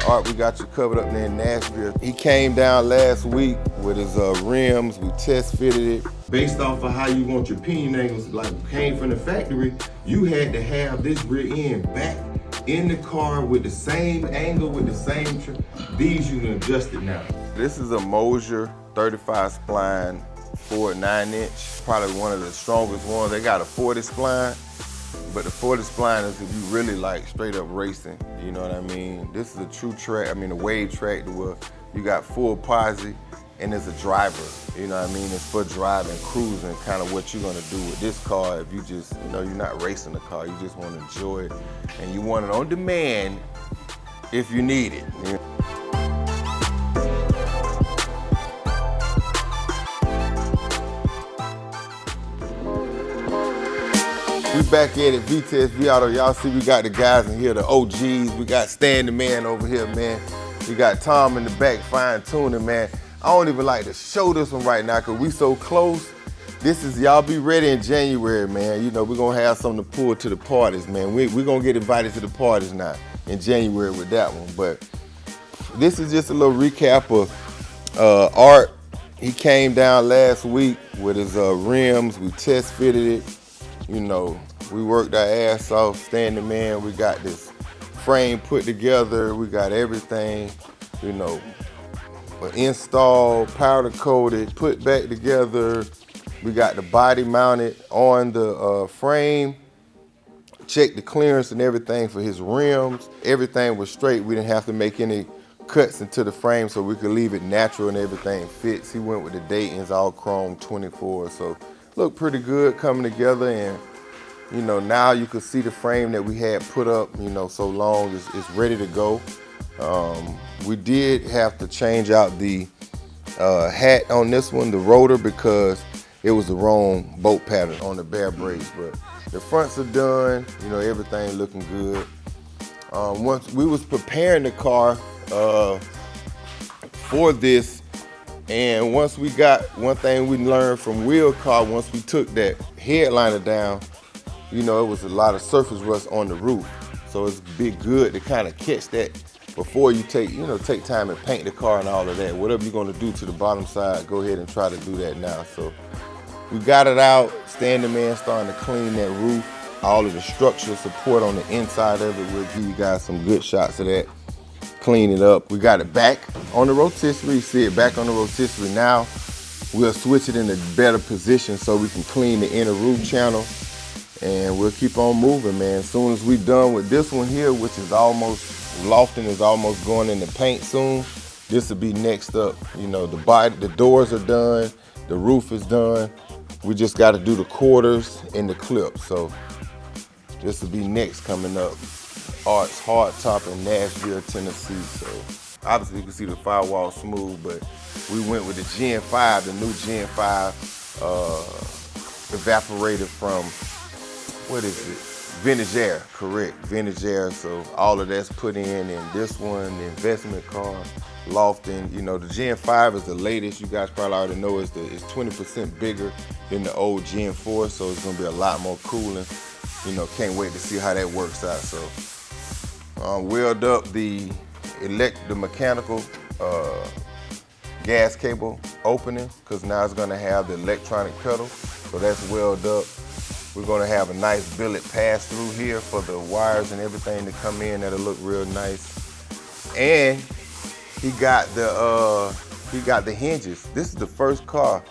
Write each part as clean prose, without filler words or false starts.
Art, we got you covered up there in Nashville. He came down last week with his rims. We test fitted it. Based off of how you want your pinion angles, like came from the factory, you had to have this rear end back in the car with the same angle, with the same trim. These you can adjust it now. This is a Moser 35 spline Ford 9-inch, probably one of the strongest ones. They got a 40 spline, but the 40 spline is if you really like straight up racing, you know what I mean? This is a true track, a wave track where you got full posi and it's a driver, you know what I mean? It's for driving, cruising, kind of what you're gonna do with this car if you just, you're not racing the car, you just wanna enjoy it, and you want it on demand if you need it. You know? We back at it, VTSV Auto. Y'all see we got the guys in here, the OGs. We got Stan the man over here, man. We got Tom in the back, fine tuning, man. I don't even like to show this one right now because we so close. This is, y'all be ready in January, man. We're gonna have something to pull to the parties, man. We're gonna get invited to the parties now in January with that one. But this is just a little recap of Art. He came down last week with his rims. We test fitted it. We worked our ass off, standing man. We got this frame put together. We got everything, installed, powder coated, put back together. We got the body mounted on the frame. Checked the clearance and everything for his rims. Everything was straight. We didn't have to make any cuts into the frame, so we could leave it natural and everything fits. He went with the Dayton's all chrome 24, so looked pretty good coming together. And now you can see the frame that we had put up, so long, it's ready to go. We did have to change out the hat on this one, the rotor, because it was the wrong bolt pattern on the bare brakes. But the fronts are done, everything looking good. Once we was preparing the car for this, and once we got, one thing we learned from wheel car, once we took that headliner down, it was a lot of surface rust on the roof. So it's be good to kind of catch that before you take time and paint the car and all of that. Whatever you're gonna do to the bottom side, go ahead and try to do that now. So we got it out, standing man starting to clean that roof, all of the structural support on the inside of it. We'll give you guys some good shots of that. Clean it up. We got it back on the rotisserie. You see it back on the rotisserie now. We'll switch it in a better position so we can clean the inner roof channel, and we'll keep on moving, man. As soon as we're done with this one here, which is almost, Lofton is almost going into paint soon, this will be next up. The doors are done, the roof is done. We just got to do the quarters and the clips. So this will be next coming up. Art's Hardtop in Nashville, Tennessee. So obviously you can see the firewall smooth, but we went with the Gen 5, the new Gen 5 evaporated from, what is it? Vintage air, correct, vintage air. So all of that's put in this one, the investment car, Lofton. The Gen 5 is the latest. You guys probably already know it's 20% bigger than the old Gen 4, so it's gonna be a lot more cooling. Can't wait to see how that works out. So weld up the mechanical gas cable opening, because now it's gonna have the electronic pedal. So that's welded up. We're gonna have a nice billet pass through here for the wires and everything to come in. That'll look real nice. And he got the hinges. This is the first car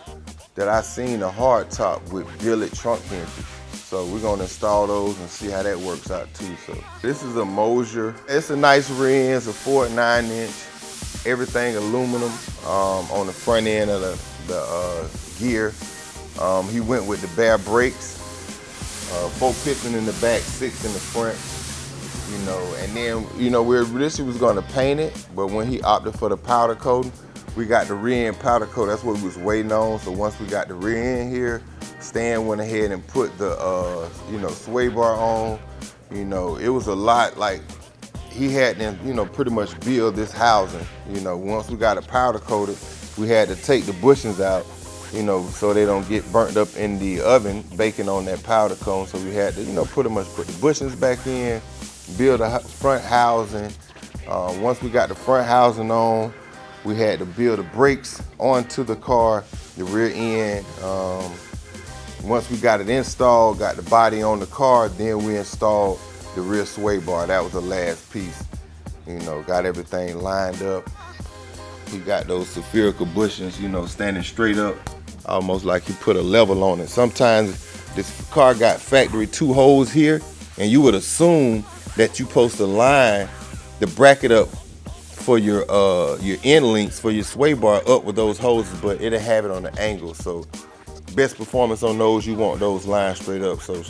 that I seen a hardtop with billet trunk hinges. So we're gonna install those and see how that works out too. So this is a Moser. It's a nice rear end, it's a Ford 9-inch. Everything aluminum on the front end of the gear. He went with the bare brakes. 4 piston in the back, 6 in the front, and then, we originally was gonna paint it, but when he opted for the powder coating, we got the rear end powder coat. That's what we was waiting on. So once we got the rear end here, Stan went ahead and put the, sway bar on. It was a lot, like, he had to, pretty much build this housing. Once we got it powder coated, we had to take the bushings out, so they don't get burnt up in the oven, baking on that powder cone. So we had to, pretty much put the bushings back in, build a front housing, Once we got the front housing on, we had to build the brakes onto the car, the rear end. Once we got it installed, got the body on the car, then we installed the rear sway bar. That was the last piece. You know, got everything lined up. We got those spherical bushings, you know, standing straight up, almost like you put a level on it. Sometimes this car got factory 2 holes here, and you would assume that you're supposed to line the bracket up for your end links for your sway bar up with those hoses, but it'll have it on the angle. So best performance on those, you want those lined straight up. So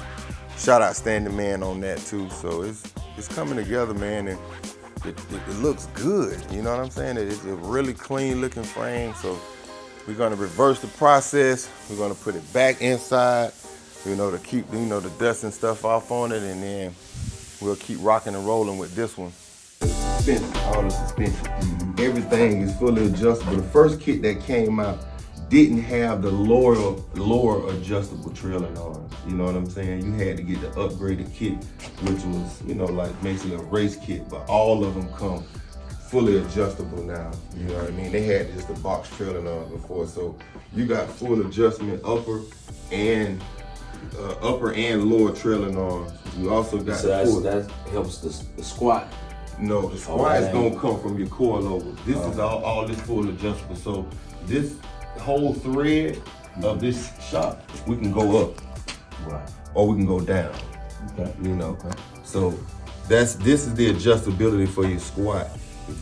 shout out Standing Man on that too. So it's coming together, man, and it looks good. You know what I'm saying? It's a really clean looking frame. So we're gonna reverse the process. We're gonna put it back inside, you know, to keep, you know, the dust and stuff off on it, and then we'll keep rocking and rolling with this one. Suspension, all the suspension. Everything is fully adjustable. The first kit that came out didn't have the lower adjustable trailing arms. You know what I'm saying? You had to get the upgraded kit, which was, you know, like basically a race kit, but all of them come fully adjustable now. You know what I mean? They had just a box trailing arm before, so you got full adjustment upper and lower trailing arms. You also got that helps the squat. No, the squat is gonna come from your coilover. This is all this full adjustable. So this whole thread of this shop, we can go up, right, or we can go down. Okay. You know. Okay. So this is the adjustability for your squat.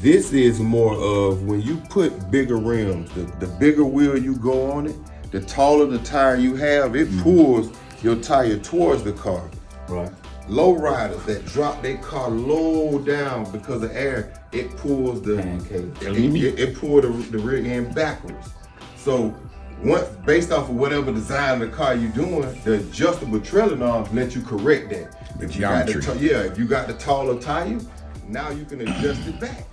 This is more of when you put bigger rims, the bigger wheel you go on it, the taller the tire you have, it pulls your tire towards the car. Right. Low riders that drop their car low down because of air, it pulls the it pulls the rear end backwards. So once, based off of whatever design of the car you're doing, the adjustable trailing arms let you correct that. The geometry. If you got the taller tire, now you can adjust it back.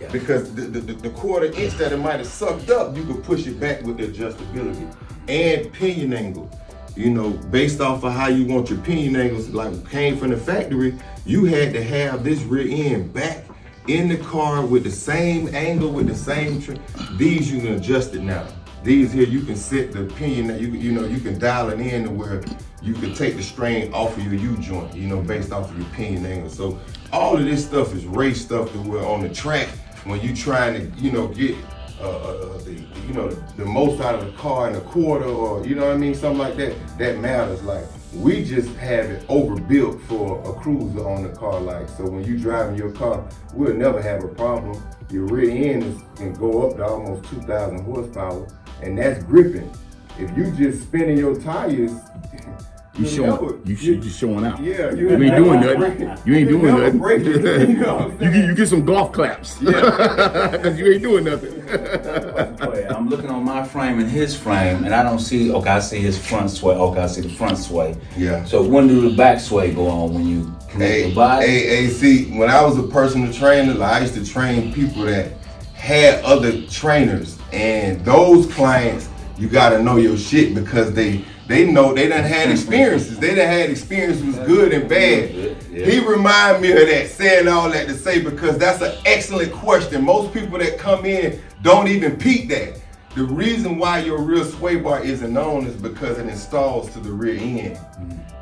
Yeah. Because the quarter inch that it might have sucked up, you could push it back with the adjustability. And pinion angle. You know, based off of how you want your pinion angles, like came from the factory, you had to have this rear end back in the car with the same angle, with the same these you can adjust it now. These here, you can set the pinion, you can dial it in to where you can take the strain off of your U-joint, you know, based off of your pinion angle. So all of this stuff is race stuff that we're on the track when you trying to, you know, get the most out of the car in a quarter, or you know what I mean, something like that. That matters. Like, we just have it overbuilt for a cruiser on the car. Like, so when you driving your car, we'll never have a problem. Your rear end can go up to almost 2,000 horsepower, and that's gripping. If you just spinning your tires, you just showing out. Yeah, you ain't doing nothing. You ain't doing nothing. You get some golf claps. Yeah, because you ain't doing nothing. I'm looking on my frame and his frame, and I don't see. Okay, I see his front sway. Okay, I see the front sway. Yeah. So when do the back sway go on when you connect the body? Hey, see, when I was a personal trainer, I used to train people that had other trainers, and those clients, you got to know your shit because they know they done had experiences. They done had experiences good and bad. Yeah. He remind me of that, saying all that to say, because that's an excellent question. Most people that come in don't even peep that. The reason why your rear sway bar isn't known is because it installs to the rear end.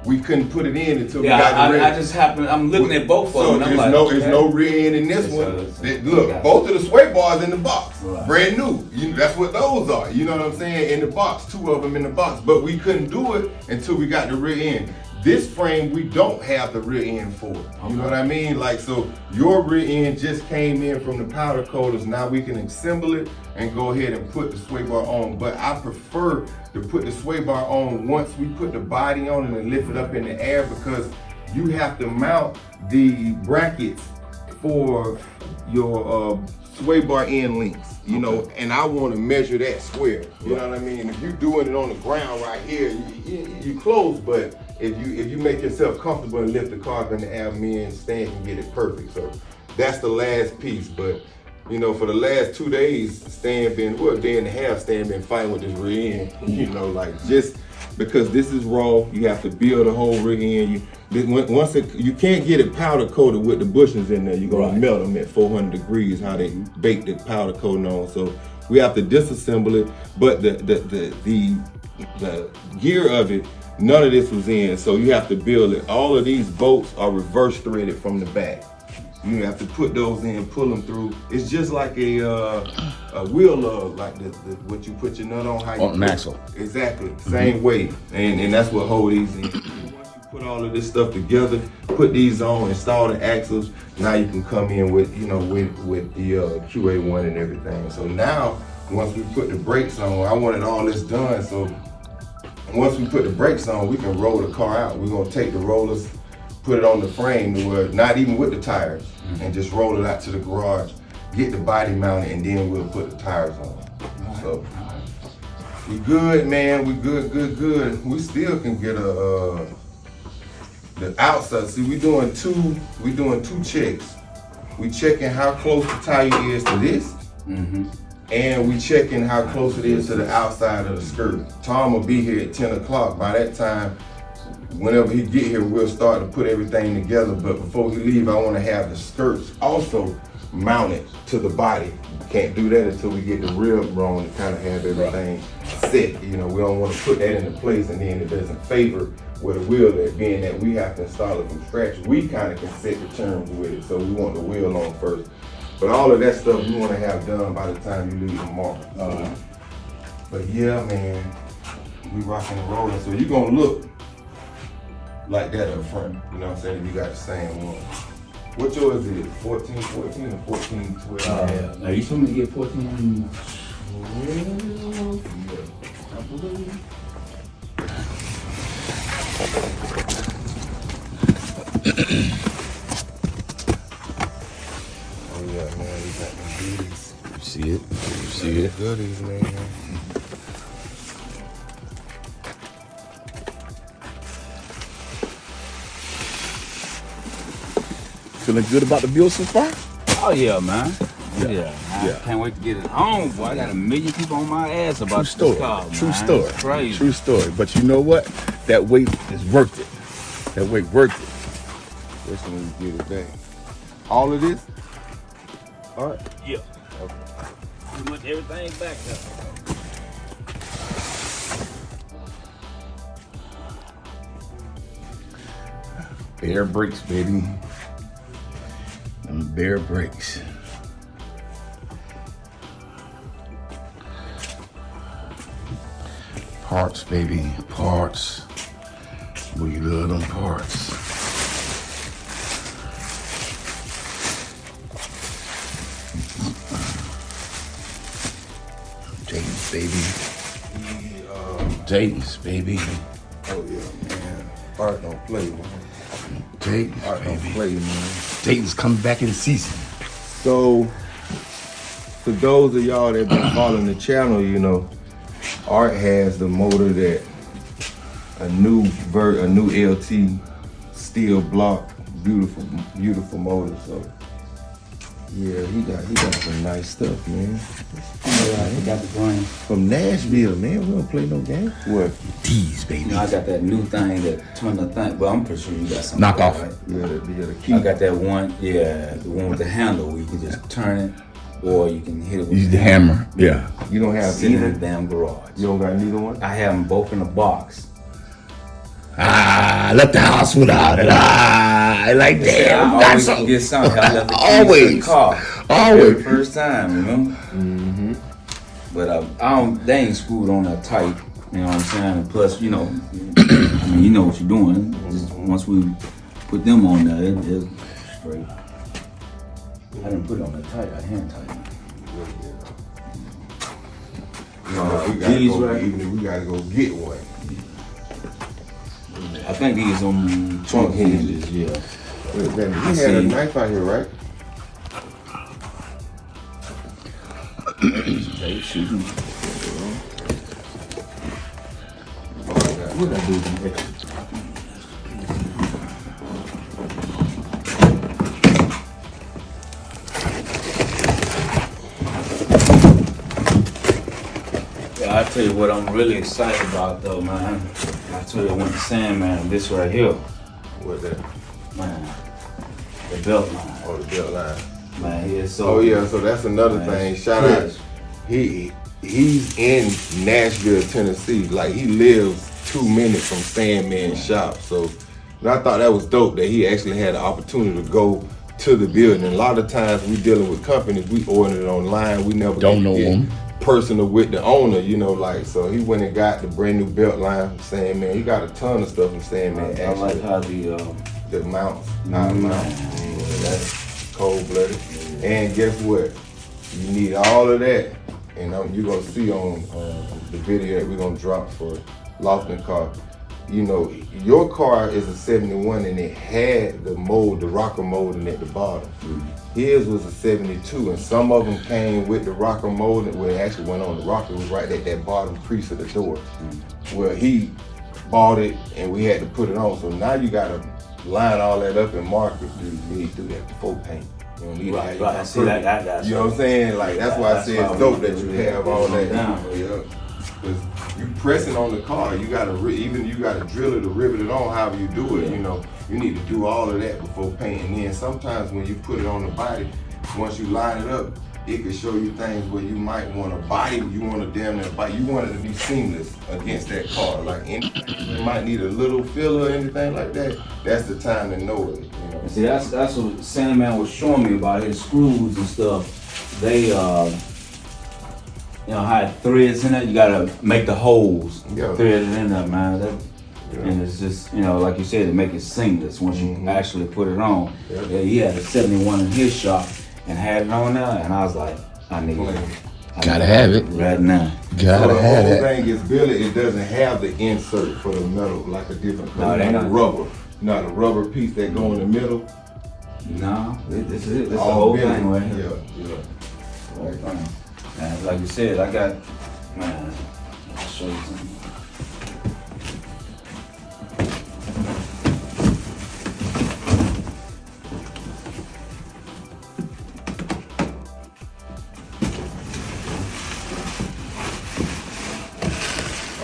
We couldn't put it in until we got the rear. I just happened, I'm looking at both of them. So there's no rear end in this one. Look, both of the sway bars in the box, brand new. That's what those are. You know what I'm saying? In the box, 2 of them in the box. But we couldn't do it until we got the rear end. This frame, we don't have the rear end for it. You know what I mean? Like, so your rear end just came in from the powder coaters. Now we can assemble it and go ahead and put the sway bar on. But I prefer to put the sway bar on once we put the body on it and lift it up in the air, because you have to mount the brackets for your sway bar end links. You know, and I want to measure that square. You know what I mean? If you're doing it on the ground right here, you close, but if you make yourself comfortable and lift the car up in the air, me and Stan can get it perfect. So that's the last piece. But you know, for the last 2 days, Stan been, well, a day and a half, Stan been fighting with this rear end. You know, like, just because this is raw, you have to build a whole rear end. Once you can't get it powder coated with the bushings in there. You're gonna melt them at 400 degrees. How they bake the powder coating on. So we have to disassemble it. But the gear of it, none of this was in. So you have to build it. All of these bolts are reverse threaded from the back. You have to put those in, pull them through. It's just like a wheel lug, like what you put your nut on. How you on an axle. Exactly, same way, and that's what hold these in. Once you put all of this stuff together, put these on, install the axles. Now you can come in with with the QA1 and everything. So now, once we put the brakes on, I wanted all this done. So once we put the brakes on, we can roll the car out. We're gonna take the rollers, put it on the frame, where not even with the tires, and just roll it out to the garage, get the body mounted, and then we'll put the tires on. So we good, man. We good. We still can get the outside. See, we doing two checks. We checking how close the tire is to this, and we checking how close it is to the outside of the skirt. Tom will be here at 10 o'clock. By that time, whenever he get here, we'll start to put everything together. But before he leave, I want to have the skirts also mounted to the body. Can't do that until we get the rim wrong to kind of have everything set. You know, we don't want to put that into place and then it doesn't favor where the wheel is, being that we have to install it from scratch. We kind of can set the terms with it, so we want the wheel on first. But all of that stuff we want to have done by the time you leave tomorrow. But yeah, man, we rocking and rolling. So you're gonna look like that up front, you know what I'm saying? You got the same one. What yours is? 14 or 14 12? Now you told me to get 14 I believe. Oh yeah, man, we got the goodies. See it? You see it? Goodies, man. Feeling good about the build so far? Oh yeah, man. Yeah. I can't wait to get it home, boy. I got a million people on my ass about True this car, story. True man. story. It's crazy. True story. But you know what? That weight is worth it. That weight worth it. This one we get it back. All of this? All right. Yeah. Okay. Pretty much everything back there. Bare brakes, baby. Them bare brakes. Parts, baby. Parts. We love them parts. Dayton's, baby. Dayton's, baby. Oh yeah, man. Art don't play, man. Dayton's, Art don't baby. play, man. Dayton's coming back in season. So, for those of y'all that been following the channel, you know, Art has the motor that a new Vert, a new LT steel block, beautiful motor. So, yeah, he got some nice stuff, man. I forgot the brand. From Nashville, man. We don't play no games. What? D's, baby. You know, I got that new thing that turn the thing, but I'm pretty sure you got something. Knock like off. that, right? Yeah, the key. I got that one, the one with the handle where you can just turn it, or you can hit it with Use the hammer. Yeah. You don't have Sit in the either? damn garage. You don't got neither one? I have them both in a box. Left the house without it. Like damn. I Got always something. get something. I left the keys Always. in the car. Always. Every first time, remember? Mm-hmm. But I don't. They ain't screwed on that tight. You know what I'm saying? And plus, you know, I mean, you know what you're doing. Just once we put them on there, it's straight. I didn't put it on that tight. I hand tight. These right. We gotta go get one. I think these on trunk hinges. Yeah. Wait a minute. I You had a see. knife out here, right? They shooting. What did I do with them extra? Yeah, I tell you what I'm really excited about though, man. I tell you, I went to Sandman, this right here. What that? Man, the belt line. Oh, the belt line. Man, he is so. Oh yeah, so that's another thing. Shout out. He's in Nashville, Tennessee. Like he lives 2 minutes from Sandman's shop. So and I thought that was dope that he actually had the opportunity to go to the building. And a lot of times we dealing with companies, we order it online. We never don't know them. Personal with the owner, you know, like so he went and got the brand new belt line from Sandman. He got a ton of stuff from Sandman. I like how the mounts, that's cold blooded. And guess what? You need all of that, and you're gonna see on the video that we're gonna drop for Lofton car. You know, your car is a 71 and it had the mold, the rocker molding at the bottom. His was a 72 and some of them came with the rocker molding, well it actually went on the rocker, it was right at that bottom crease of the door. Well, he bought it and we had to put it on. So now you gotta line all that up and mark it. You need to do that before paint. You don't need right. See that. You know what I'm saying? Like that's why I say it's dope that you have all that down. Yeah. Cause you pressing on the car, you gotta you gotta drill it or rivet it on. However you do it, you know, you need to do all of that before painting. Then sometimes when you put it on the body, once you line it up, it can show you things where you might want to body, you want to damn near body, you want it to be seamless against that car. Like you might need a little filler or anything like that. That's the time to know it. You know? See, that's what Sandman was showing me about his screws and stuff. They you know, had threads in it. You gotta make the holes threaded in there, man. And it's just, you know, like you said, to make it seamless once you actually put it on. Yeah, he had a 71 in his shop and had it on there, and I was like, I need it. Gotta have it right now. Gotta have it. The whole thing is billet. It doesn't have the insert for the metal like a different color. No, not rubber. Not a rubber piece that go in the middle. No, this is it. This the whole thing right here. Yeah. Right. And like you said, I got, man, I'll show you something.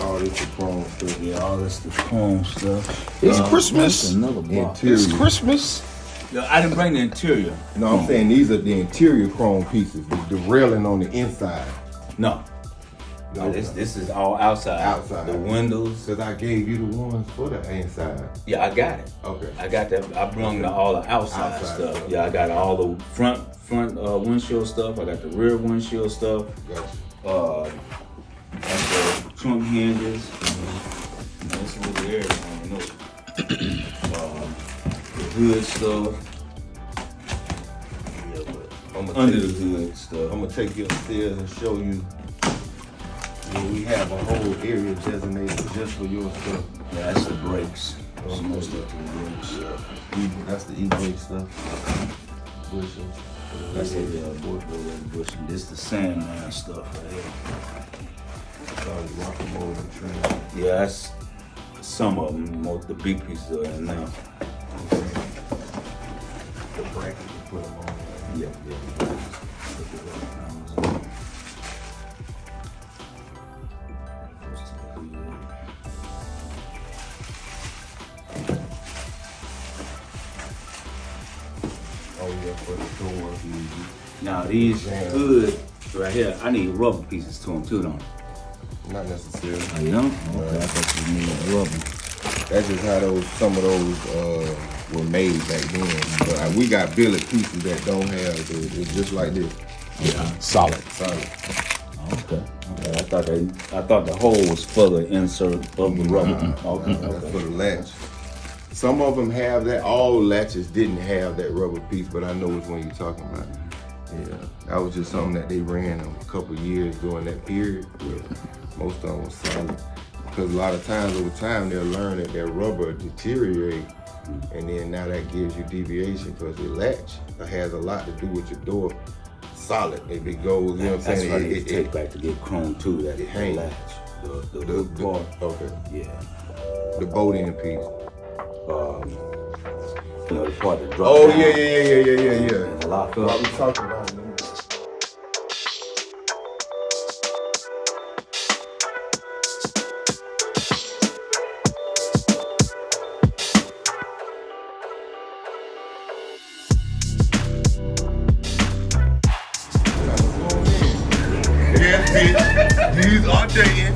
All this the chrome stuff. Yeah, all this the chrome stuff. It's Christmas. Another box. It's Christmas. Yo, I didn't bring the interior. No, I'm saying these are the interior chrome pieces. The railing on the inside. No. No, this is all outside. Outside. The windows. Because I gave you the ones for the inside. Yeah, I got it. Okay. I got that. I brung all the outside stuff. Yeah, I got all the front windshield stuff. I got the rear windshield stuff. Gotcha. That's the trunk hinges. This is over there. I don't know. The hood stuff. Yeah, but under the hood stuff. I'm gonna take you upstairs and show you. We have a whole area designated just for your stuff. Yeah, that's the brakes. Most of the brakes. That's the e-brake stuff. Bushing. That's the bushing. This the Sandman stuff right here. Rocker mold and trim. Yeah, that's some of them. Most the big pieces are in now. The bracket you put them on. Yeah. For the door. Now these hood right here, I need rubber pieces to them too, don't I? Not necessarily. Oh, you don't? Okay, I thought you needed rubber. That's just how some of those were made back then. But we got billet pieces that don't have it's just like this. Yeah, solid. Okay. I thought the hole was for the insert of the rubber. Okay. That's for the latch. Some of them have that. All latches didn't have that rubber piece, but I know which one you're talking about. Yeah, that was just something that they ran a couple years during that period. Where most of them was solid. Because a lot of times over time they'll learn that their rubber deteriorates, and then now that gives you deviation because the latch has a lot to do with your door. Solid. If it goes, you know what I'm saying? That's right. It take back to get chrome too. That it hangs. The hook part. Okay. Yeah. The bolt end piece. You know, the part that drops. Oh down. yeah. And lock up. What we talking about? saying.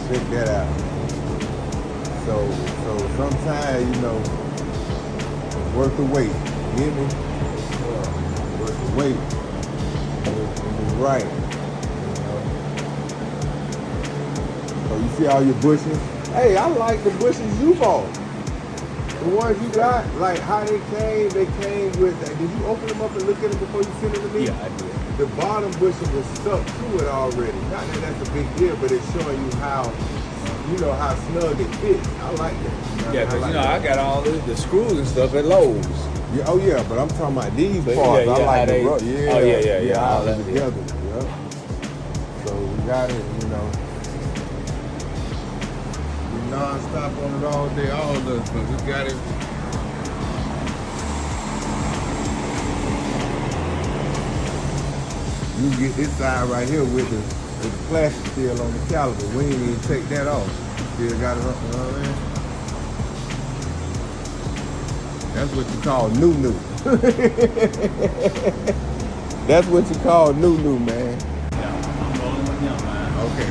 Check that out. So sometimes, you know, it's worth the wait. You hear me? Worth the wait. It's right. You know? So you see all your bushes? Hey, I like the bushes you bought. The ones you got, like how they came with, did you open them up and look at them before you sent them to me? Yeah, I did. The bottom bushing was stuck to it already. Not that that's a big deal, but it's showing you how, you know, how snug it fits. I like that. Yeah, because, I got all the screws and stuff at Lowe's. Yeah, oh yeah, but I'm talking about these But parts. yeah, I like they, the yeah, all all that together. Yep. So we got it, you know. We non-stop on it all day, all of us, but we got it. You get this side right here with the plastic still on the caliper. We ain't even take that off. Still got it up, you know what I mean? That's what you call new. That's what you call new, man. Yeah, I'm rolling with him, man. Okay.